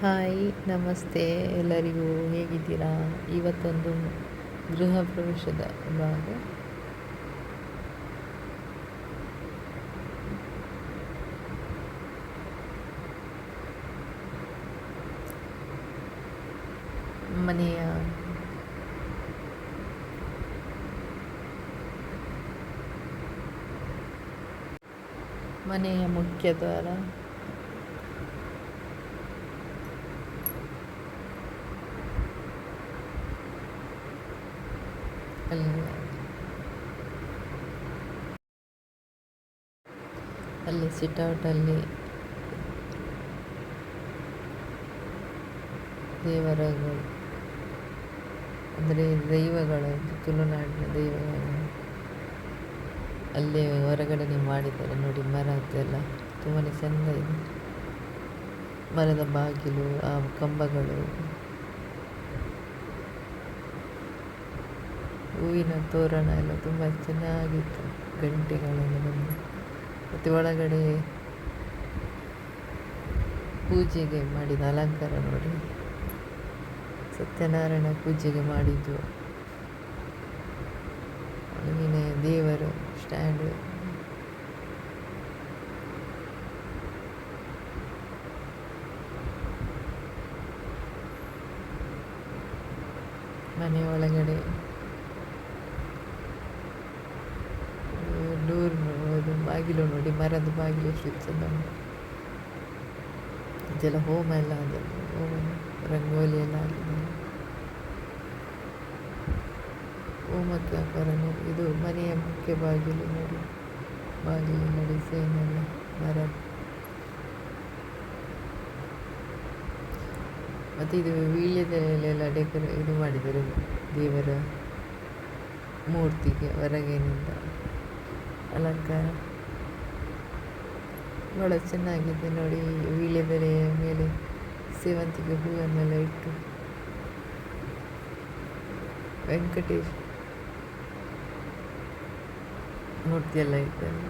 Hi ನಮಸ್ತೆ ಎಲ್ಲರಿಗೂ, ಹೇಗಿದ್ದೀರಾ? ಇವತ್ತೊಂದು ಗೃಹ ಪ್ರವೇಶದ ಭಾಗ. ಮನೆಯ ಮುಖ್ಯ ದ್ವಾರ, ಅಲ್ಲಿ ಸಿಟೌಟಲ್ಲಿ ದೇವರಗಳು ಅಂದರೆ ದೈವಗಳು, ತುಳುನಾಡಿನ ದೈವಗಳು ಅಲ್ಲೇ ಹೊರಗಡೆ ಮಾಡಿದ್ದಾರೆ ನೋಡಿ. ಮರದ್ದೆಲ್ಲ ತುಂಬಾ ಚೆಂದ ಇದೆ. ಮರದ ಬಾಗಿಲು, ಆ ಕಂಬಗಳು, ಹೂವಿನ ತೋರಣ ಎಲ್ಲ ತುಂಬ ಚೆನ್ನಾಗಿತ್ತು. ಗಂಟೆಗಳೆಲ್ಲ ಬಂದು ಮತ್ತು ಒಳಗಡೆ ಪೂಜೆಗೆ ಮಾಡಿದ ಅಲಂಕಾರ ನೋಡಿ. ಸತ್ಯನಾರಾಯಣ ಪೂಜೆಗೆ ಮಾಡಿದ್ದು ಒಳಗಿನ ದೇವರು ಸ್ಟ್ಯಾಂಡ್. ಮನೆ ಒಳಗಡೆ ಡೋರ್ ನೋಡೋದು, ಬಾಗಿಲು ನೋಡಿ, ಮರದ ಬಾಗಿಲು ಎಷ್ಟು ಚೆಂದ ಉಂಟು. ಇದೆಲ್ಲ ಹೋಮ ಎಲ್ಲ ಆದದ್ದು, ಹೋಮ ರಂಗೋಲಿ ಎಲ್ಲ ಆಗಿದೆ. ಹೋಮಕ್ಕೆ ಹಾಕೋರ ನೋಡಿ. ಇದು ಮನೆಯ ಮುಖ್ಯ ಬಾಗಿಲು ನೋಡಿ. ಬಾಗಿಲಿನ ಡಿಸೈನ್ ಎಲ್ಲ ಮರ. ಮತ್ತು ಇದು ವೀಳ್ಯದೆಲೆಲ್ಲ ಇದು ಮಾಡಿದ್ದಾರೆ ದೇವರ ಮೂರ್ತಿಗೆ. ಹೊರಗಿನಿಂದ ಅಲಂಕಾರ ಭಾಳ ಚೆನ್ನಾಗಿದೆ ನೋಡಿ. ವೀಳ್ಯದೆಲೆಯ ಮೇಲೆ ಸೇವಂತಿಗೆ ಹೂವನ್ನೆಲ್ಲ ಇಟ್ಟು ವೆಂಕಟೇಶ್ ಮೂರ್ತಿ ಎಲ್ಲ ಇದ್ದಾರೆ.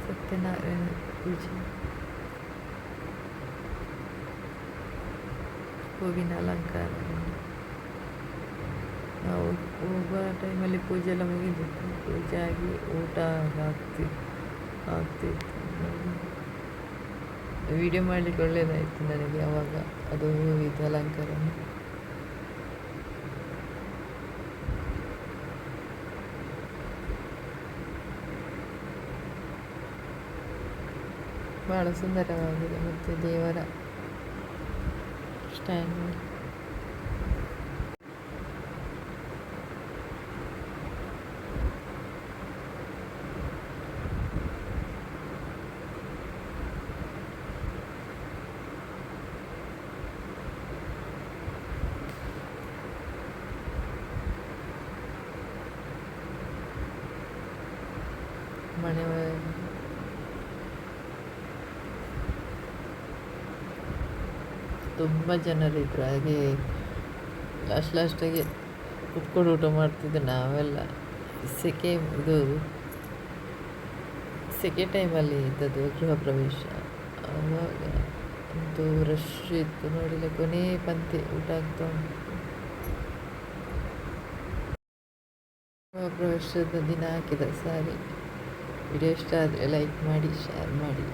ಸತ್ಯನಾರಾಯಣ ಪೂಜೆ, ಹೂವಿನ ಅಲಂಕಾರ. ನಾವು ಹೋಗುವ ಟೈಮಲ್ಲಿ ಪೂಜೆ ಎಲ್ಲ ಮುಗಿದಿತ್ತು. ಪೂಜೆ ಆಗಿ ಊಟ ಆಗ್ತಿತ್ತು. ವಿಡಿಯೋ ಮಾಡಲಿಕ್ಕೆ ಒಳ್ಳೆಯದಾಯಿತು ನನಗೆ ಆವಾಗ. ಅದು ಹೂವಿನ ಅಲಂಕಾರ ಭಾಳ ಸುಂದರವಾಗಿದೆ. ಮತ್ತು ದೇವರ ಸ್ಟ್ಯಾಂಡ್ ಮನೆ ತುಂಬ ಜನರಿದ್ದರು. ಹಾಗೆ ಲಾಸ್ಟಾಗಿ ಕುತ್ಕೊಂಡು ಊಟ ಮಾಡ್ತಿದ್ದೆ ನಾವೆಲ್ಲ. ಸೆಕೆ ಟೈಮಲ್ಲಿ ಇದ್ದದ್ದು ಗೃಹ ಪ್ರವೇಶ. ಆವಾಗ ಅಂತೂ ರಶ್ ಇತ್ತು ನೋಡಿಲ್ಲ. ಕೊನೆ ಪಂಕ್ತಿ ಊಟ ಆಗ್ತಾ ಉಂಟು. ಗೃಹ ಪ್ರವೇಶದ ದಿನ ಹಾಕಿದ ಸಾರಿ. ವಿಡಿಯೋ ಇಷ್ಟ ಆದರೆ ಲೈಕ್ ಮಾಡಿ, ಶೇರ್ ಮಾಡಿ.